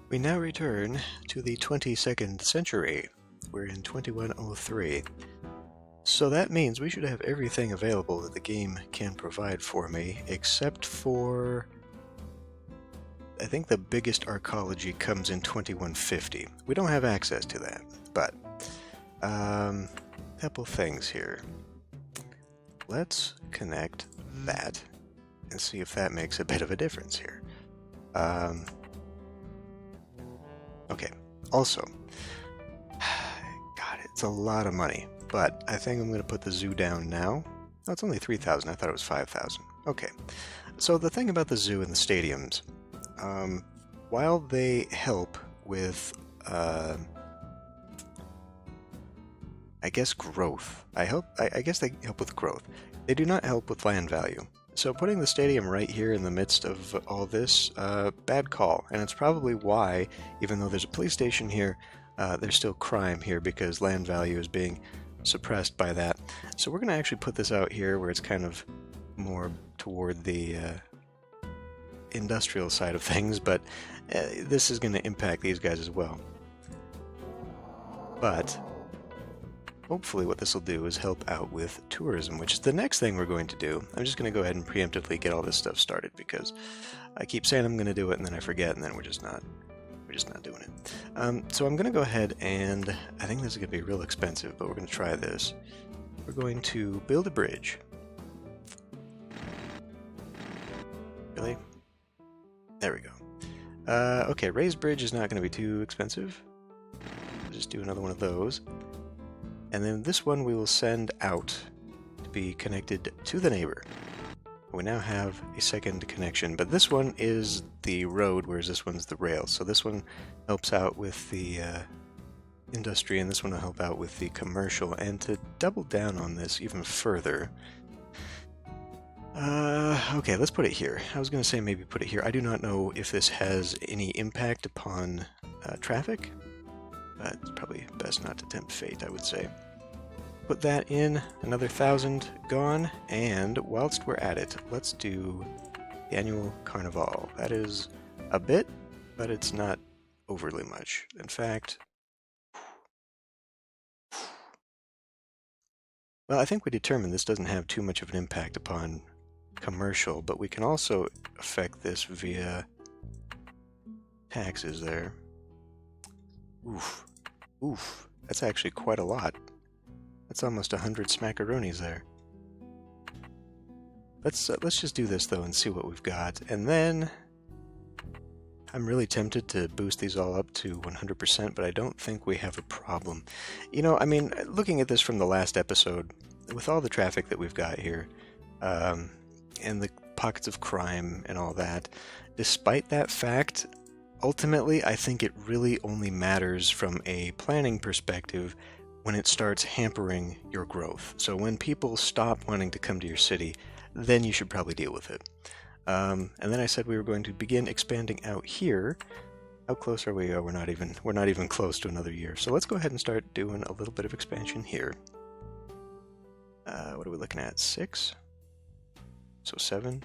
We now return to the 22nd century. We're in 2103. So that means we should have everything available that the game can provide for me, except for... I think the biggest arcology comes in 2150. We don't have access to that, but... couple things here. Let's connect that and see if that makes a bit of a difference here. Okay, also, God, it's a lot of money, but I think I'm going to put the zoo down now. Oh, it's only 3,000. I thought it was 5,000. Okay, so the thing about the zoo and the stadiums, while they help with, I guess, growth. I guess they help with growth. They do not help with land value. So putting the stadium right here in the midst of all this, bad call. And it's probably why, even though there's a police station here, there's still crime here because land value is being suppressed by that. So we're going to actually put this out here where it's kind of more toward the industrial side of things, but this is going to impact these guys as well. But hopefully what this will do is help out with tourism, which is the next thing we're going to do. I'm just going to go ahead and preemptively get all this stuff started because I keep saying I'm going to do it and then I forget and then we're just not doing it. So I'm going to go ahead and I think this is going to be real expensive, but we're going to try this. We're going to build a bridge. Really? There we go. Okay, raised bridge is not going to be too expensive. We'll just do another one of those. And then this one we will send out to be connected to the neighbor. We now have a second connection, but this one is the road, whereas this one's the rail. So this one helps out with the industry, and this one will help out with the commercial. And to double down on this even further, okay, let's put it here. I was going to say maybe put it here. I do not know if this has any impact upon traffic. It's probably best not to tempt fate, I would say. Put that in, another 1,000 gone, and whilst we're at it, let's do the annual carnival. That is a bit, but it's not overly much. In fact, well, I think we determined this doesn't have too much of an impact upon commercial, but we can also affect this via taxes there. Oof. Oof. That's actually quite a lot. That's almost 100 smackaroonies there. Let's just do this though and see what we've got. And then I'm really tempted to boost these all up to 100%, but I don't think we have a problem. You know, I mean, looking at this from the last episode, with all the traffic that we've got here, and the pockets of crime and all that, despite that fact, ultimately, I think it really only matters from a planning perspective when it starts hampering your growth. So when people stop wanting to come to your city, then you should probably deal with it. And then I said we were going to begin expanding out here. How close are we? Oh, we're not even close to another year. So let's go ahead and start doing a little bit of expansion here. What are we looking at? 6? So 7.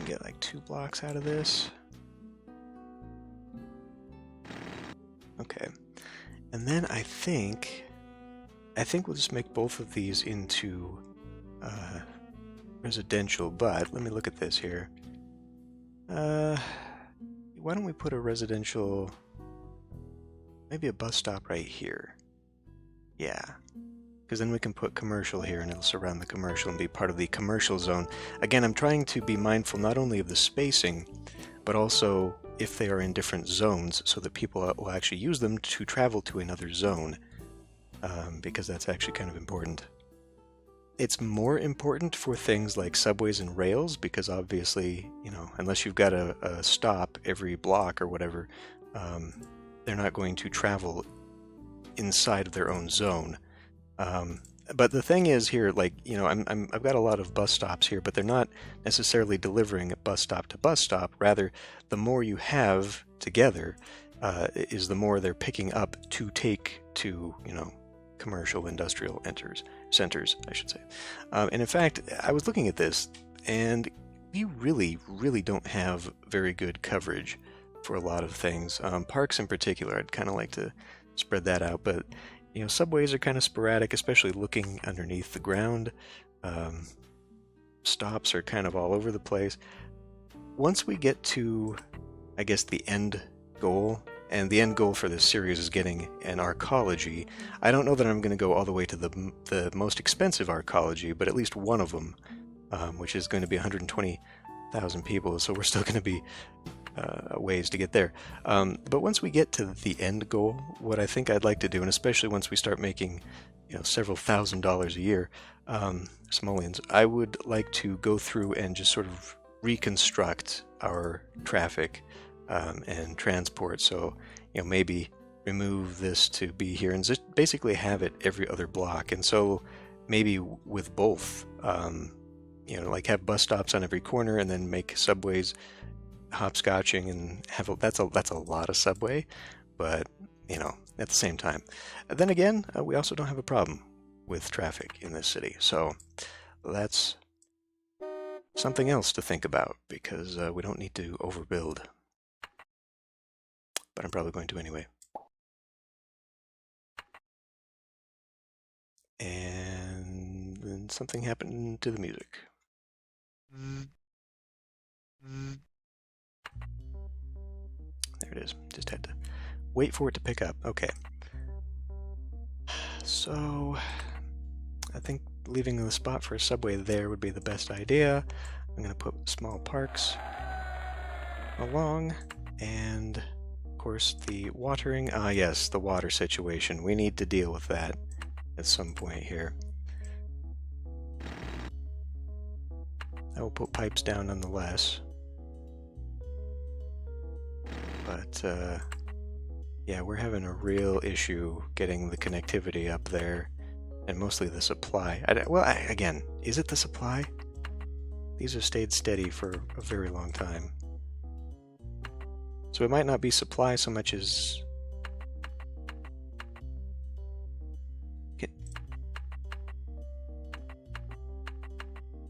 Get like 2 blocks out of this. Okay, and then I think we'll just make both of these into residential, but let me look at this here. Why don't we put a residential, maybe a bus stop right here? Yeah, because then we can put commercial here and it'll surround the commercial and be part of the commercial zone. Again, I'm trying to be mindful not only of the spacing, but also if they are in different zones so that people will actually use them to travel to another zone, because that's actually kind of important. It's more important for things like subways and rails because obviously, you know, unless you've got a stop every block or whatever, they're not going to travel inside of their own zone. But the thing is here, like, you know, I've got a lot of bus stops here, but they're not necessarily delivering bus stop to bus stop. Rather, the more you have together, is the more they're picking up to take to, you know, commercial industrial centers, I should say. And in fact, I was looking at this, and we really don't have very good coverage for a lot of things. Parks in particular, I'd kind of like to spread that out, but subways are kind of sporadic, especially looking underneath the ground. Stops are kind of all over the place. Once we get to, I guess, the end goal, and the end goal for this series is getting an arcology. I don't know that I'm going to go all the way to the most expensive arcology, but at least one of them, which is going to be 120,000 people, so we're still going to be ways to get there. But once we get to the end goal, what I think I'd like to do, and especially once we start making several $1,000s a year, simoleons, I would like to go through and just sort of reconstruct our traffic and transport. So maybe remove this to be here and just basically have it every other block. And so maybe with both, like have bus stops on every corner and then make subways hopscotching and have that's a lot of subway, but at the same time, then again, we also don't have a problem with traffic in this city, so that's something else to think about, because we don't need to overbuild, but I'm probably going to anyway. And then something happened to the music. There it is. Just had to wait for it to pick up. Okay. So I think leaving the spot for a subway there would be the best idea. I'm going to put small parks along, and of course the watering. Ah, yes, the water situation. We need to deal with that at some point here. I will put pipes down nonetheless. But yeah, we're having a real issue getting the connectivity up there, and mostly the supply. Again, is it the supply? These have stayed steady for a very long time. So it might not be supply so much as...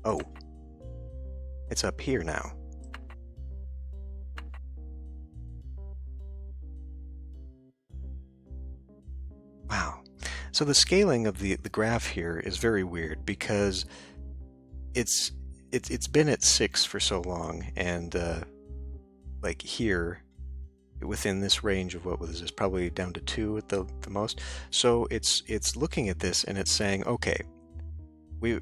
Oh. It's up here now. Wow. So the scaling of the graph here is very weird, because it's been at 6 for so long, and like here, within this range of what was this, probably down to 2 at the most. So it's looking at this and it's saying, okay,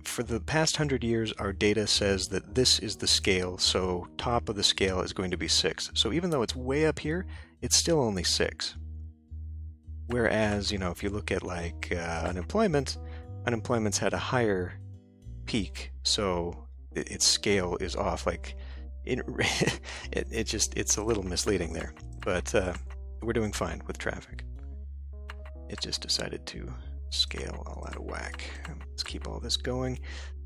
for the past 100 years, our data says that this is the scale, so top of the scale is going to be 6. So even though it's way up here, it's still only 6. Whereas, if you look at like unemployment's had a higher peak, so its scale is off. Like it's a little misleading there, but we're doing fine with traffic. It just decided to scale all out of whack. Let's keep all this going.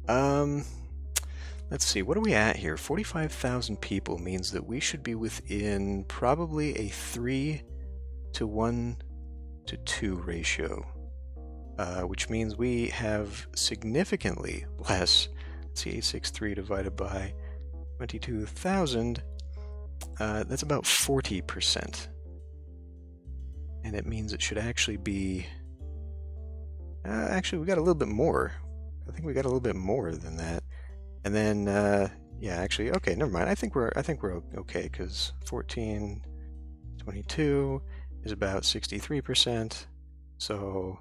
Let's see, what are we at here? 45,000 people means that we should be within probably a 3:1 to 2 ratio, which means we have significantly less. Let's see, 863 divided by 22,000, that's about 40%. And it means it should actually be, actually we got a little bit more. I think we got a little bit more than that. And then, yeah, actually, okay, never mind. I think we're okay, because 1422 is about 63%, so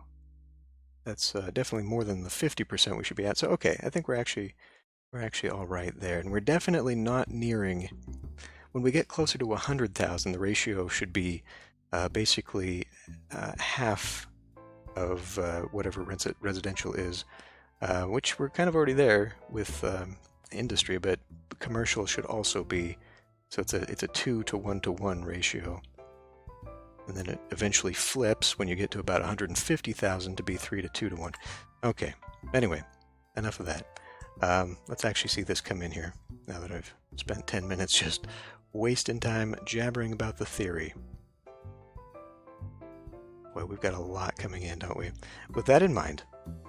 that's definitely more than the 50% we should be at. So okay, I think we're actually all right there, and we're definitely not nearing. When we get closer to 100,000, the ratio should be basically half of whatever residential is, which we're kind of already there with industry, but commercial should also be. So it's a 2:1 ratio. And then it eventually flips when you get to about 150,000 to be 3:2:1. Okay, anyway, enough of that. Let's actually see this come in here, now that I've spent 10 minutes just wasting time jabbering about the theory. Boy, we've got a lot coming in, don't we? With that in mind,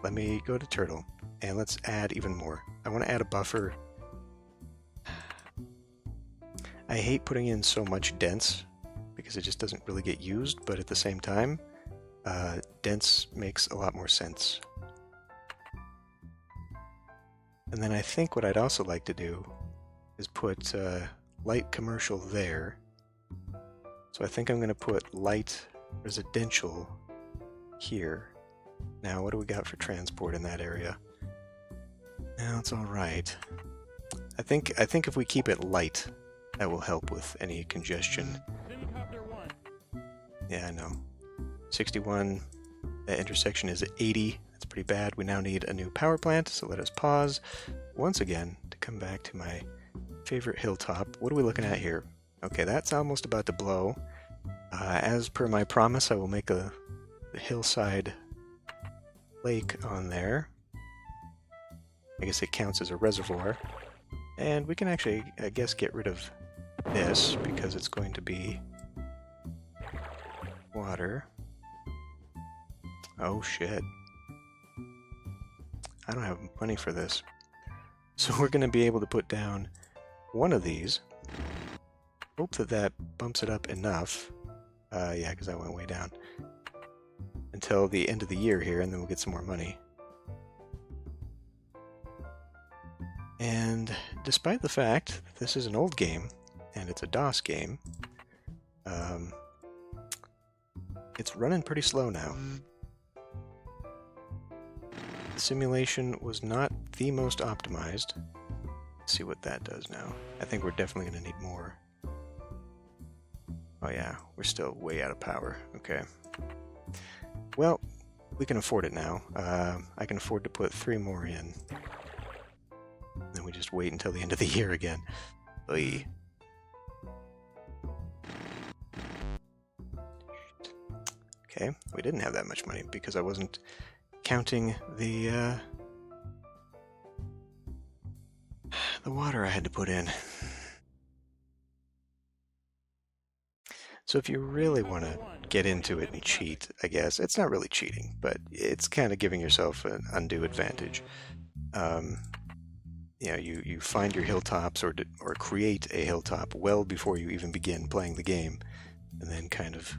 let me go to Turtle, and let's add even more. I want to add a buffer. I hate putting in so much dense because it just doesn't really get used, but at the same time, dense makes a lot more sense. And then I think what I'd also like to do is put light commercial there. So I think I'm going to put light residential here. Now, what do we got for transport in that area? Now, it's all right. I think if we keep it light, that will help with any congestion. Yeah, I know. 61. That intersection is 80. That's pretty bad. We now need a new power plant, so let us pause once again to come back to my favorite hilltop. What are we looking at here? Okay, that's almost about to blow. As per my promise, I will make a hillside lake on there. I guess it counts as a reservoir. And we can actually, I guess, get rid of this because it's going to be water. Oh shit. I don't have money for this. So we're going to be able to put down one of these. Hope that that bumps it up enough. Yeah, because I went way down. Until the end of the year here, and then we'll get some more money. And despite the fact that this is an old game, and it's a DOS game, it's running pretty slow now. The simulation was not the most optimized. Let's see what that does now. I think we're definitely going to need more. Oh yeah, we're still way out of power. Okay. Well, we can afford it now. I can afford to put 3 more in. Then we just wait until the end of the year again. Oy. Okay, we didn't have that much money because I wasn't counting the water I had to put in. So if you really want to get into it and cheat, I guess, it's not really cheating, but it's kind of giving yourself an undue advantage. You know, you find your hilltops or create a hilltop well before you even begin playing the game, and then kind of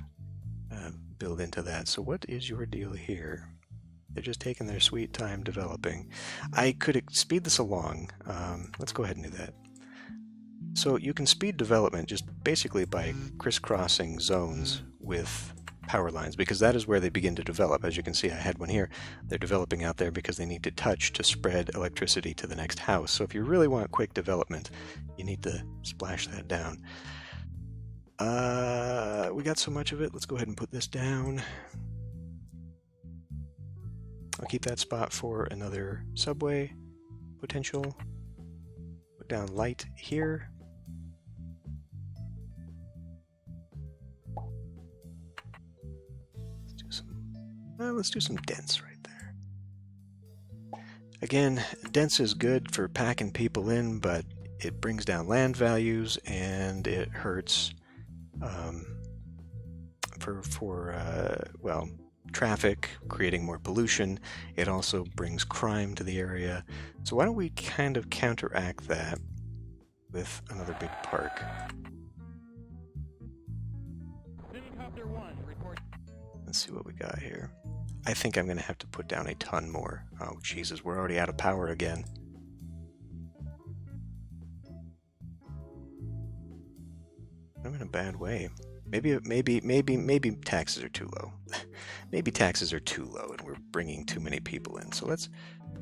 build into that. So what is your deal here? They're just taking their sweet time developing. I could speed this along. Let's go ahead and do that. So you can speed development just basically by crisscrossing zones with power lines, because that is where they begin to develop. As you can see, I had one here. They're developing out there because they need to touch to spread electricity to the next house. So if you really want quick development, you need to splash that down. We got so much of it. Let's go ahead and put this down. I'll keep that spot for another subway potential. Put down light here. Let's do some dense right there. Again, dense is good for packing people in, but it brings down land values and it hurts well, traffic, creating more pollution. It also brings crime to the area. So why don't we kind of counteract that with another big park? Let's see what we got here. I think I'm going to have to put down a ton more. Oh, Jesus, we're already out of power again. I'm in a bad way. Maybe taxes are too low. Maybe taxes are too low and we're bringing too many people in. So let's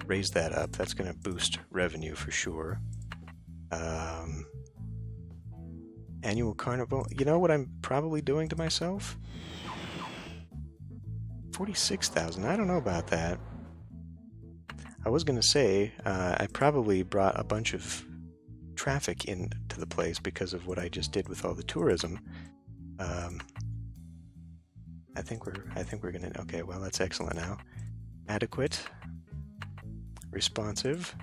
raise that up. That's going to boost revenue for sure. Annual carnival. You know what I'm probably doing to myself? 46,000. I don't know about that. I was going to say I probably brought a bunch of traffic into the place because of what I just did with all the tourism. I think we're gonna. Okay, well that's excellent now. Adequate, responsive.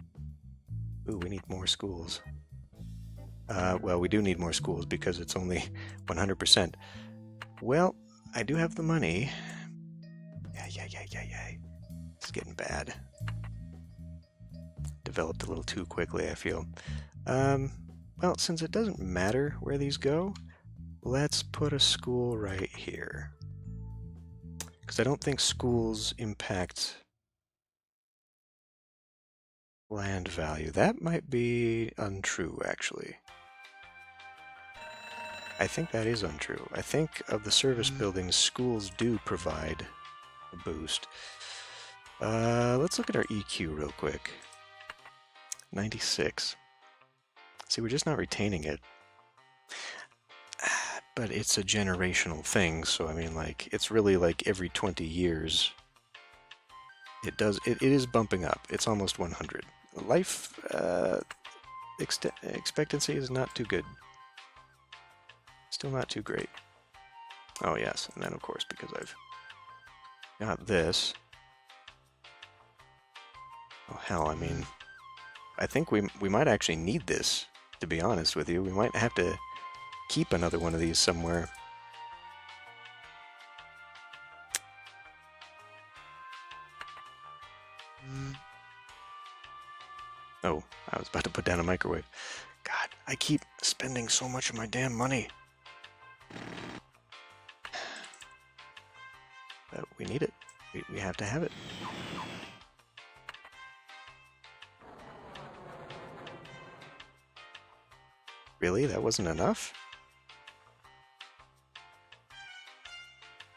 Ooh, we need more schools. Well, we do need more schools because it's only 100%. Well, I do have the money. Yeah. It's getting bad. Developed a little too quickly, I feel. well, since it doesn't matter where these go, let's put a school right here. Because I don't think schools impact land value. That might be untrue, actually. I think that is untrue. I think of the service buildings, schools do provide a boost. Let's look at our EQ real quick. 96. See, we're just not retaining it. But it's a generational thing, so I mean, like, it's really like every 20 years. It is bumping up. It's almost 100. Life expectancy is not too good. Still not too great. Oh yes, and then of course, because I've got this. Oh hell, I mean, I think we might actually need this, to be honest with you. We might have to keep another one of these somewhere. Oh, I was about to put down a microwave. God, I keep spending so much of my damn money. But we need it. We have to have it. Really? That wasn't enough?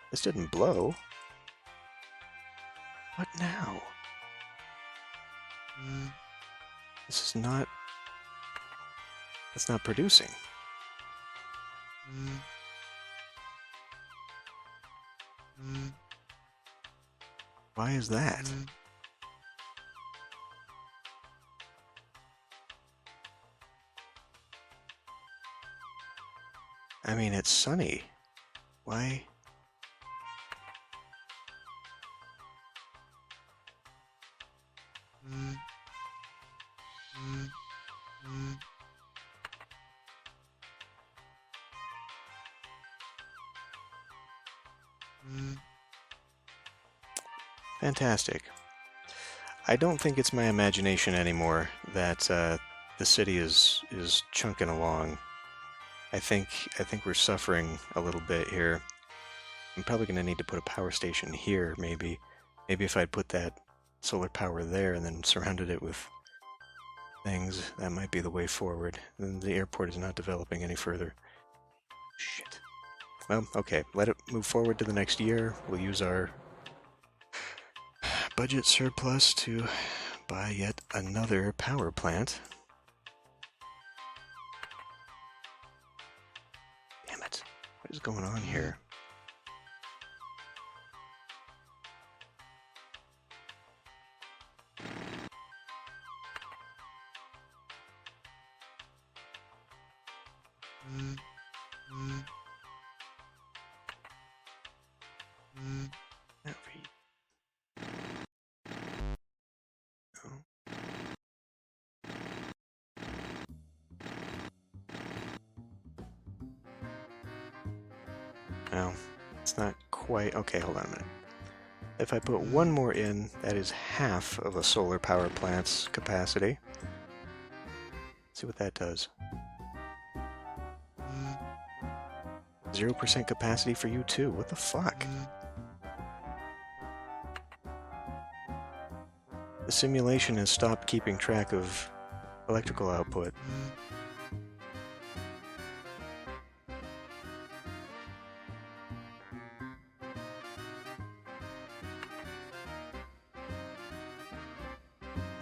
This didn't blow. What now? This is not... It's not producing. Why is that? I mean, it's sunny. Why? Fantastic. I don't think it's my imagination anymore that the city is chunking along. I think we're suffering a little bit here. I'm probably going to need to put a power station here, maybe. Maybe if I'd put that solar power there and then surrounded it with things, that might be the way forward. Then the airport is not developing any further. Shit. Well, okay, let it move forward to the next year. We'll use our budget surplus to buy yet another power plant. Damn it. What is going on here? Well, it's not quite... Okay, hold on a minute. If I put one more in, that is half of a solar power plant's capacity. Let's see what that does. 0% capacity for you too. What the fuck? The simulation has stopped keeping track of electrical output.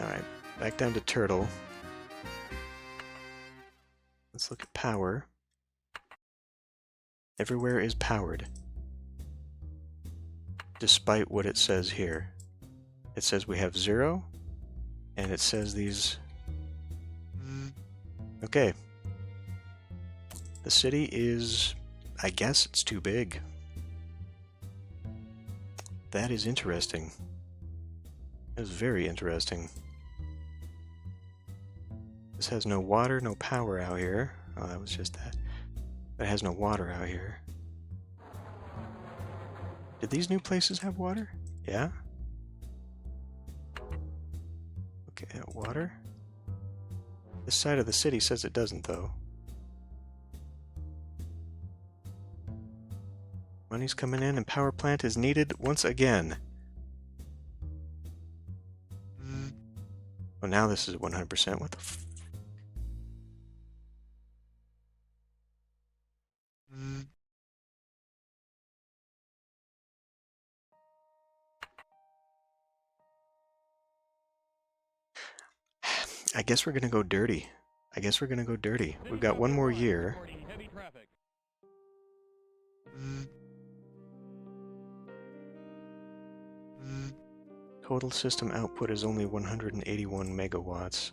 Alright, back down to turtle. Let's look at power. Everywhere is powered. Despite what it says here. It says we have 0, and it says these... Okay. The city is... I guess it's too big. That is interesting. That is very interesting. This has no water, no power out here. Oh, that was just that. But it has no water out here. Did these new places have water? Yeah? Okay, water. This side of the city says it doesn't, though. Money's coming in and power plant is needed once again. Well, now this is at 100%. What the f... I guess we're gonna go dirty. We've got one more year. Total system output is only 181 megawatts.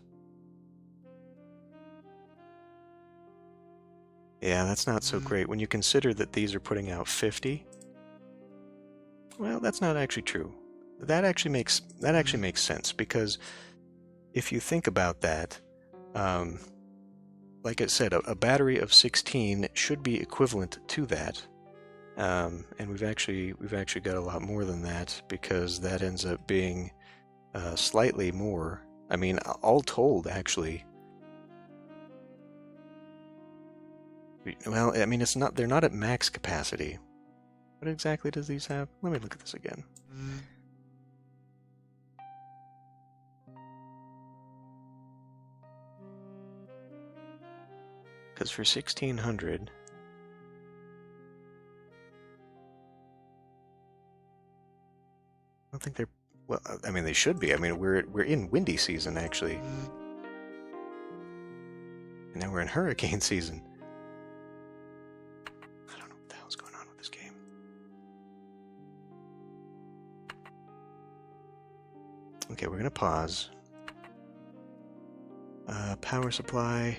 Yeah, that's not so great. When you consider that these are putting out 50, well, that's not actually true. That actually makes sense, because if you think about that, like I said, a battery of 16 should be equivalent to that, and we've actually got a lot more than that, because that ends up being slightly more. I mean, all told, actually. Well, I mean, it's not. They're not at max capacity. What exactly does these have? Let me look at this again. Because for 1600, I don't think they're, well, I mean, they should be. I mean, we're in windy season, actually. And now we're in hurricane season. I don't know what the hell's going on with this game. Okay, we're going to pause. Power supply.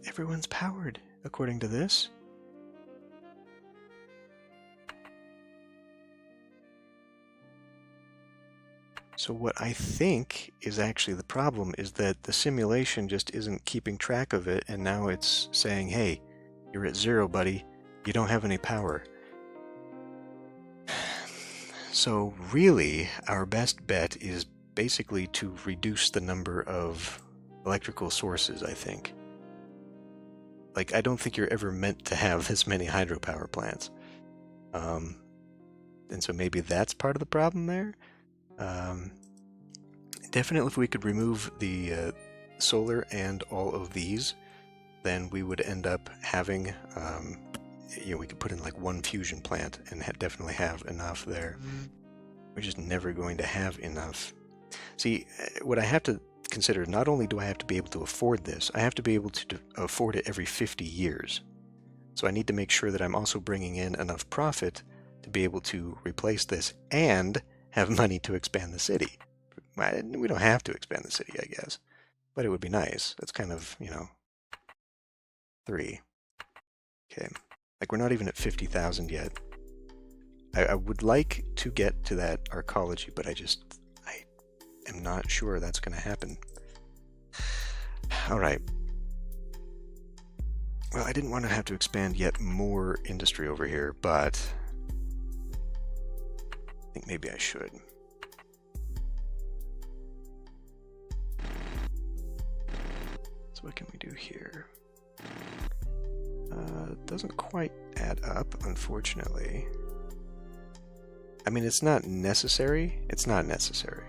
Everyone's powered, according to this. So what I think is actually the problem is that the simulation just isn't keeping track of it, and now it's saying, hey, you're at 0, buddy. You don't have any power. So really, our best bet is basically to reduce the number of electrical sources, I think. Like, I don't think you're ever meant to have this many hydropower plants. And so maybe that's part of the problem there. Definitely if we could remove the solar and all of these, then we would end up having, we could put in like one fusion plant and definitely have enough there. We're just never going to have enough. See, what I have to consider, not only do I have to be able to afford this, I have to be able to afford it every 50 years. So I need to make sure that I'm also bringing in enough profit to be able to replace this and have money to expand the city. We don't have to expand the city, I guess, but it would be nice. That's kind of, 3. Okay, like we're not even at 50,000 yet. I would like to get to that arcology, but I am not sure that's going to happen. All right. Well, I didn't want to have to expand yet more industry over here, but I think maybe I should. So what can we do here? Doesn't quite add up, unfortunately. I mean, it's not necessary. It's not necessary.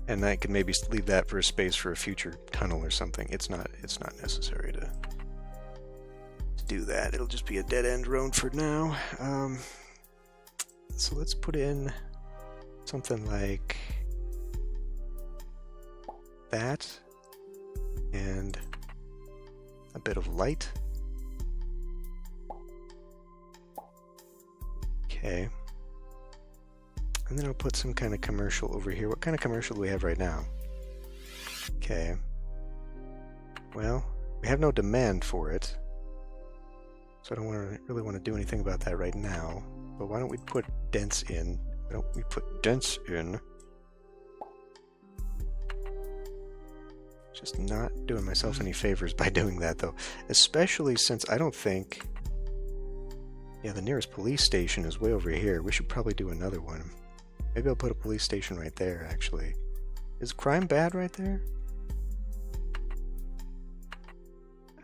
And I could maybe leave that for a space for a future tunnel or something. It's not necessary to do that. It'll just be a dead-end road for now. So let's put in something like that and a bit of light. Okay. And then I'll put some kind of commercial over here. What kind of commercial do we have right now? Okay. Well, we have no demand for it. So I don't really want to do anything about that right now. But why don't we put dense in? Why don't we put dense in? Just not doing myself any favors by doing that, though. Especially since I don't think... Yeah, the nearest police station is way over here. We should probably do another one. Maybe I'll put a police station right there, actually. Is crime bad right there?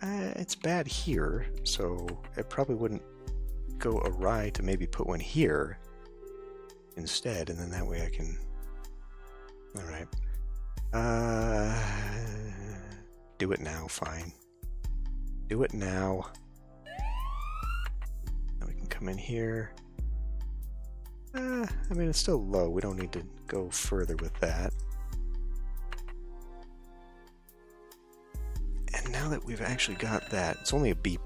It's bad here, so it probably wouldn't go awry to maybe put one here instead, and then that way I can... Alright. Do it now, fine. Do it now. Now we can come in here. I mean, it's still low. We don't need to go further with that. And now that we've actually got that, it's only a B+.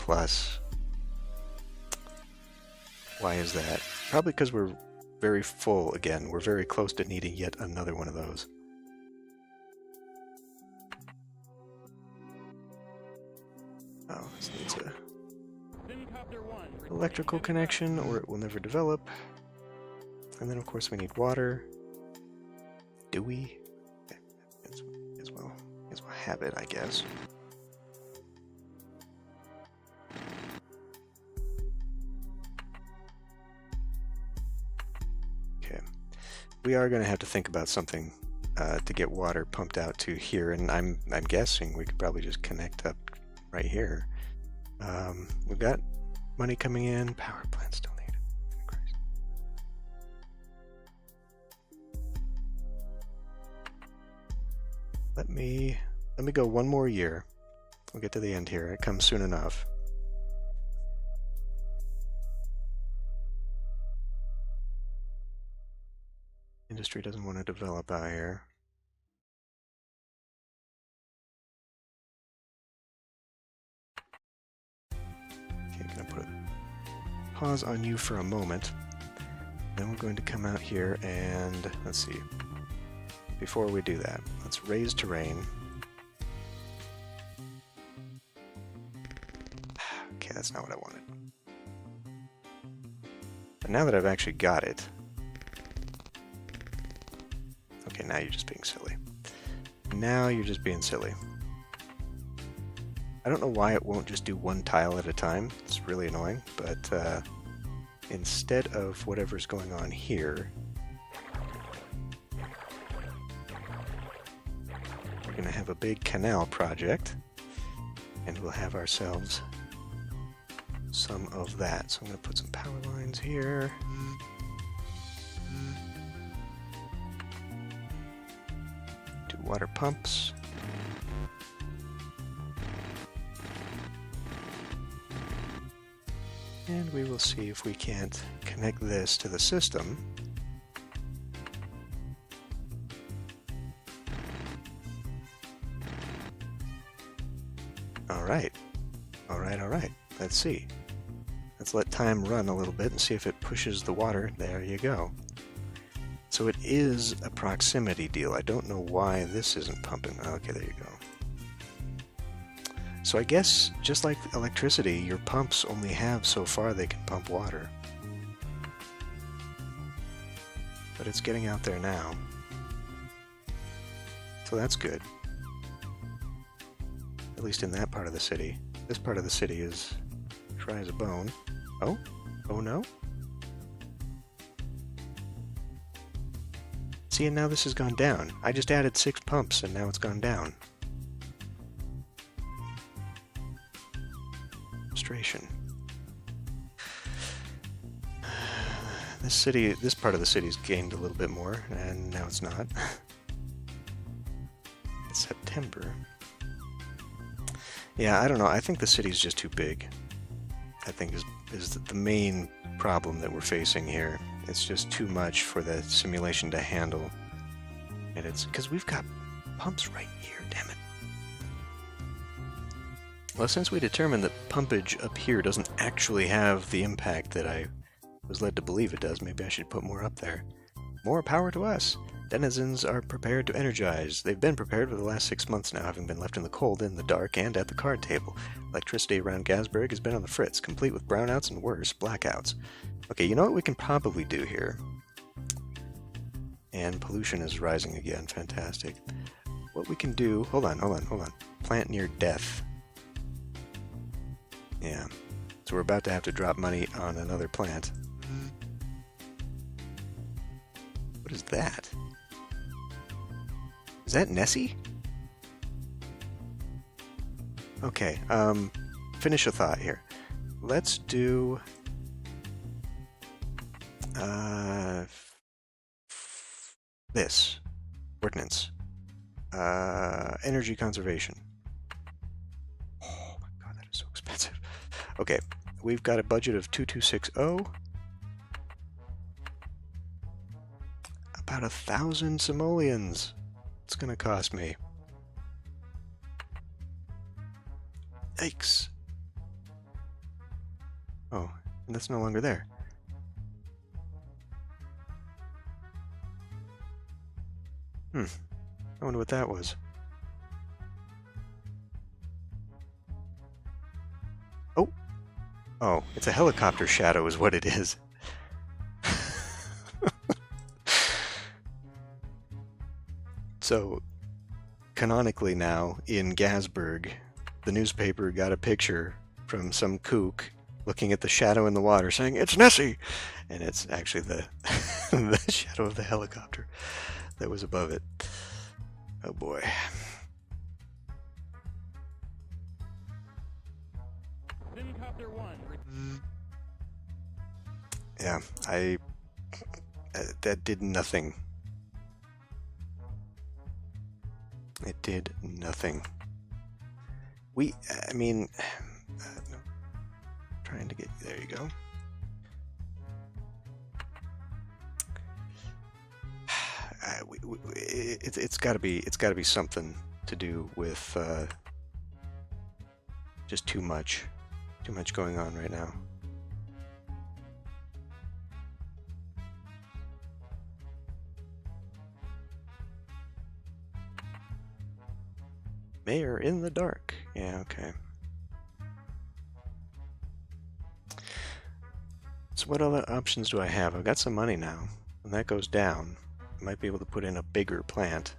Why is that? Probably because we're very full again. We're very close to needing yet another one of those. Oh, this needs a electrical connection or it will never develop. And then of course we need water. Do we? Okay. As well have it, I guess. Okay. We are going to have to think about something to get water pumped out to here, and I'm guessing we could probably just connect up right here. We've got money coming in. Power plants still need it. Let me go one more year. We'll get to the end here. It comes soon enough. Industry doesn't want to develop out here. Okay, gonna put a pause on you for a moment. Then we're going to come out here and let's see. Before we do that, let's raise terrain. Okay, that's not what I wanted. But now that I've actually got it... Okay, now you're just being silly. Now you're just being silly. I don't know why it won't just do one tile at a time. It's really annoying, but instead of whatever's going on here, we're going to have a big canal project, and we'll have ourselves some of that. So I'm going to put some power lines here. Do water pumps. And we will see if we can't connect this to the system. Alright. Alright. Let's see. Let's let time run a little bit and see if it pushes the water. There you go. So it is a proximity deal. I don't know why this isn't pumping. Okay, there you go. So I guess, just like electricity, your pumps only have so far they can pump water. But it's getting out there now. So that's good. At least in that part of the city. This part of the city is dry as a bone. Oh? Oh no? See, and now this has gone down. I just added 6 pumps and now it's gone down. Frustration. This part of the city's gained a little bit more, and now it's not. It's September. Yeah, I don't know. I think the city's just too big. I think is the main problem that we're facing here. It's just too much for the simulation to handle. And it's because we've got pumps right here, damn it. Well, since we determined that pumpage up here doesn't actually have the impact that I was led to believe it does, maybe I should put more up there. More power to us! Denizens are prepared to energize. They've been prepared for the last 6 months now, having been left in the cold, in the dark, and at the card table. Electricity around Gasburg has been on the fritz, complete with brownouts and worse, blackouts. Okay, you know what we can probably do here? And pollution is rising again, fantastic. What we can do... Hold on. Plant near death. Yeah, so we're about to have to drop money on another plant. What is that? Is that Nessie? Okay, finish a thought here. Let's do this ordinance. Energy conservation. Oh my god, that is so expensive. Okay, we've got a budget of 2260. About 1,000 simoleons. It's gonna cost me. Yikes. Oh, and that's no longer there. I wonder what that was. Oh! Oh, it's a helicopter shadow is what it is. So, canonically now, in Gasburg, the newspaper got a picture from some kook looking at the shadow in the water saying, "It's Nessie!" And it's actually the, the shadow of the helicopter that was above it. Oh boy. Yeah, that did nothing. It did nothing. I mean, no, trying to get, there you go. It's got to be something to do with just too much going on right now. Mayor in the dark. Yeah, okay. So what other options do I have? I've got some money now. When that goes down, I might be able to put in a bigger plant.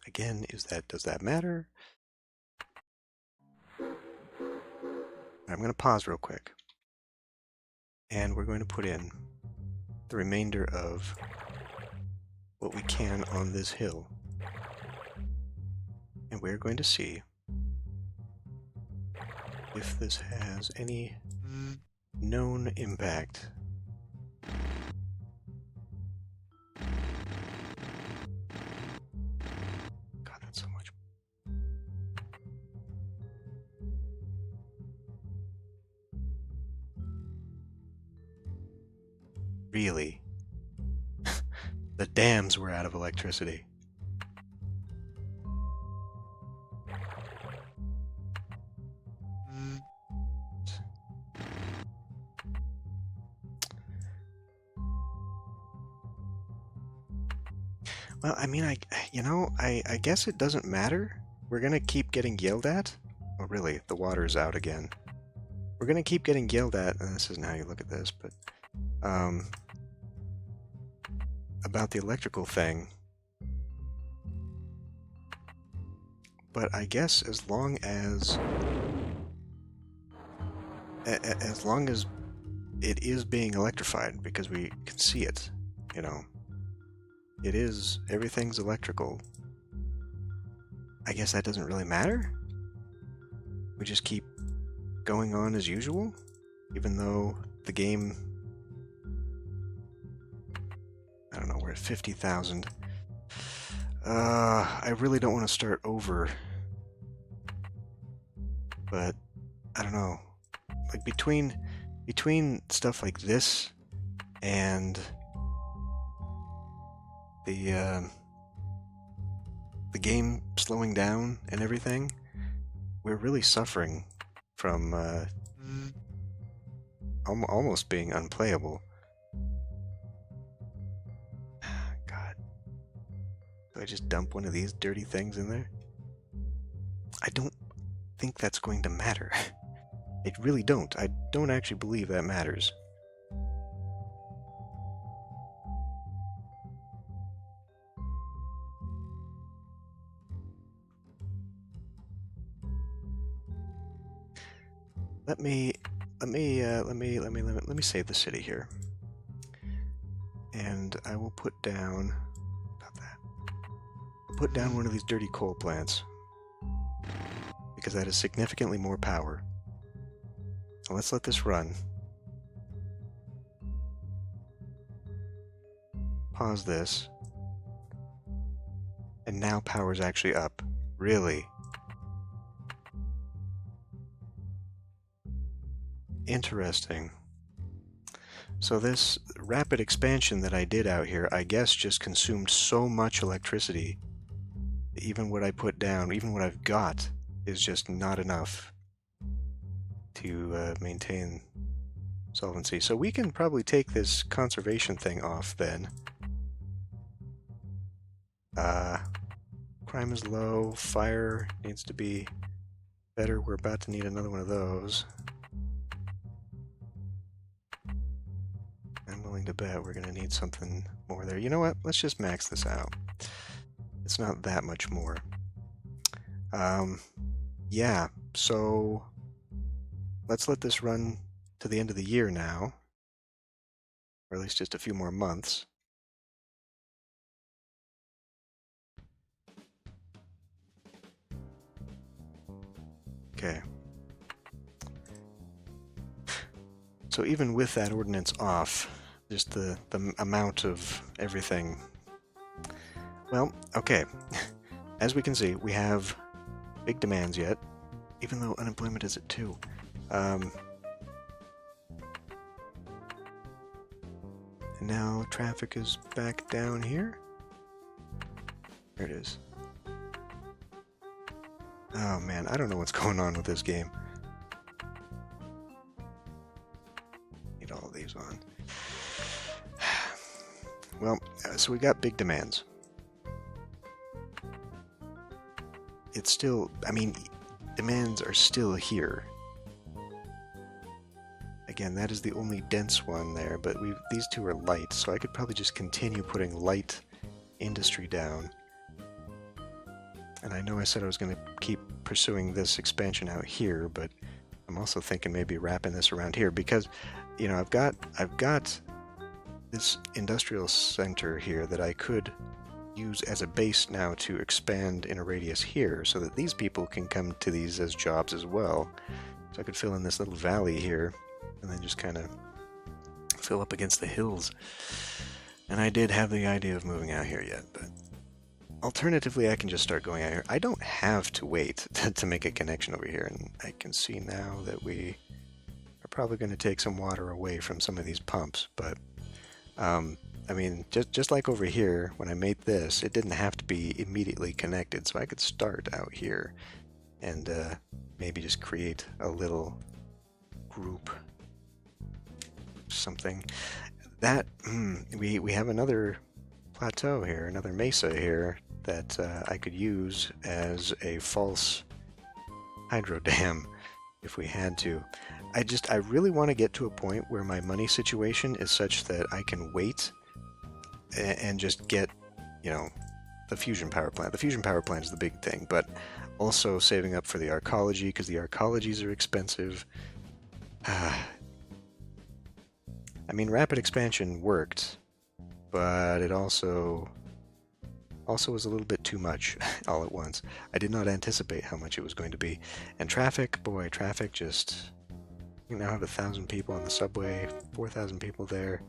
Again, does that matter? I'm going to pause real quick. And we're going to put in the remainder of what we can on this hill. And we're going to see if this has any known impact. God, that's so much. Really? The dams were out of electricity. Well, I mean, I guess it doesn't matter. We're gonna keep getting yelled at. Oh, really? The water's out again. We're gonna keep getting yelled at, and this isn't how you look at this, but about the electrical thing. But I guess as long as it is being electrified, because we can see it, you know. Everything's electrical. I guess that doesn't really matter. We just keep going on as usual, even though the game, I don't know, we're at 50,000. I really don't want to start over, but I don't know. Like between stuff like this and the game slowing down and everything, we're really suffering from almost being unplayable. God. Do I just dump one of these dirty things in there? I don't think that's going to matter. I really don't. I don't actually believe that matters. Let me save the city here, and I will put down about that. put down one of these dirty coal plants, because that is significantly more power. So let's let this run. Pause this. And now power's actually up. Really? Interesting. So this rapid expansion that I did out here, I guess just consumed so much electricity. Even what I put down, even what I've got, is just not enough to maintain solvency. So we can probably take this conservation thing off then. Crime is low, fire needs to be better. We're about to need another one of those. I'm willing to bet we're going to need something more there. You know what? Let's just max this out. It's not that much more. Yeah, so let's let this run to the end of the year now, or at least just a few more months. Okay. So even with that ordinance off, just the amount of everything. Well, okay. As we can see, we have big demands yet, even though unemployment is at 2. And now traffic is back down here. There it is. Oh man, I don't know what's going on with this game. Need all these on. Well, so we got big demands. It's still, I mean, demands are still here. Again, that is the only dense one there, but these two are light, so I could probably just continue putting light industry down. And I know I said I was going to keep pursuing this expansion out here, but I'm also thinking maybe wrapping this around here because, you know, I've got this industrial center here that I could use as a base now to expand in a radius here so that these people can come to these as jobs as well. So I could fill in this little valley here and then just kind of fill up against the hills. And I did have the idea of moving out here yet, but alternatively I can just start going out here. I don't have to wait to make a connection over here, and I can see now that we are probably going to take some water away from some of these pumps, but I mean, just like over here, when I made this, it didn't have to be immediately connected, so I could start out here and maybe just create a little group, something. That, we have another plateau here, another mesa here, that I could use as a false hydro dam if we had to. I really want to get to a point where my money situation is such that I can wait and just get, you know, the fusion power plant. The fusion power plant is the big thing, but also saving up for the arcology, because the arcologies are expensive. I mean, rapid expansion worked, but it also was a little bit too much all at once. I did not anticipate how much it was going to be. And traffic, boy, traffic just... You now have 1,000 people on the subway, 4,000 people there.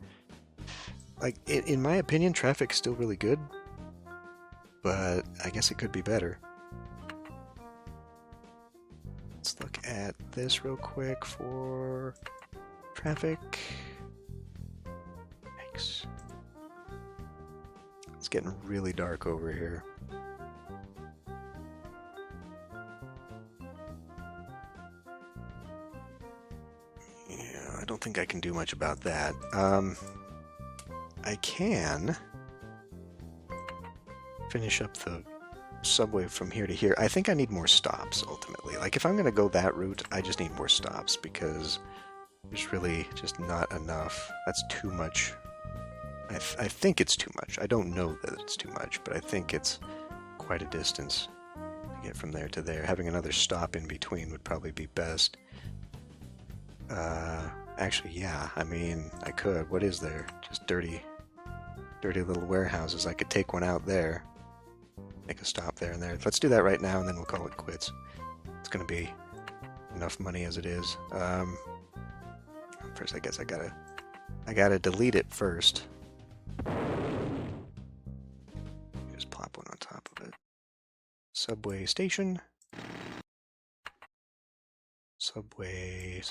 Like, in my opinion, traffic's still really good, but I guess it could be better. Let's look at this real quick for traffic. Yikes. It's getting really dark over here. Yeah, I don't think I can do much about that. I can finish up the subway from here to here. I think I need more stops, ultimately. Like, if I'm going to go that route, I just need more stops, because there's really just not enough. That's too much. I think it's too much. I don't know that it's too much, but I think it's quite a distance to get from there to there. Having another stop in between would probably be best. Actually, yeah, I mean, I could. What is there? Just dirty little warehouses. I could take one out there. make a stop there and there. Let's do that right now, and then we'll call it quits. It's going to be enough money as it is. First, I guess I gotta delete it first. Just plop one on top of it. Subway station. Subway.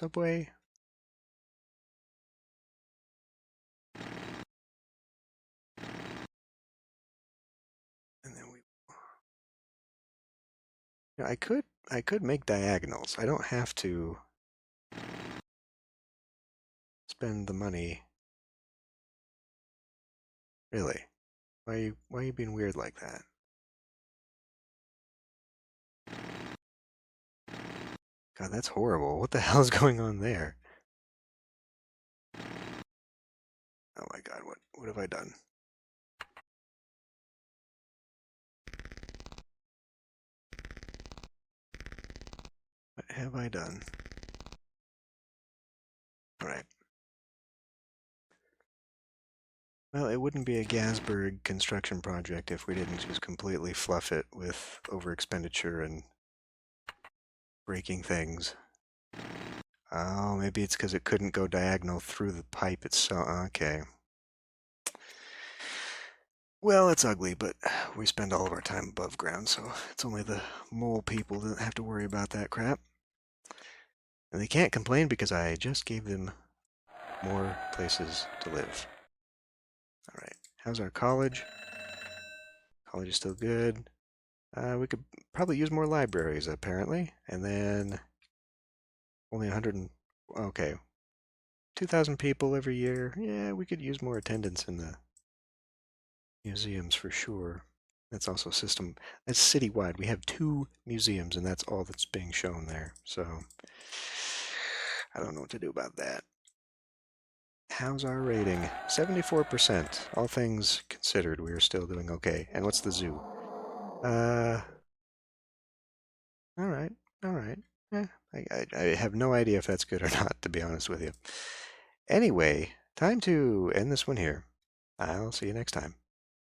And then I could make diagonals. I don't have to spend the money. Really? Why are you being weird like that? God, that's horrible. What the hell is going on there? Oh my God, what have I done? What have I done? All right. Well, it wouldn't be a Gasberg construction project if we didn't just completely fluff it with overexpenditure and breaking things. Oh, maybe it's because it couldn't go diagonal through the pipe itself. Okay. Well, it's ugly, but we spend all of our time above ground, so it's only the mole people that have to worry about that crap. And they can't complain because I just gave them more places to live. All right. How's our college? College is still good. We could probably use more libraries, apparently. And then only 100 okay. 2,000 people every year. Yeah, we could use more attendance in the museums for sure. That's also that's citywide. We have 2 museums, and that's all that's being shown there. So I don't know what to do about that. How's our rating? 74%. All things considered, we are still doing okay. And what's the zoo? All right, all right. I have no idea if that's good or not, to be honest with you. Anyway, time to end this one here. I'll see you next time.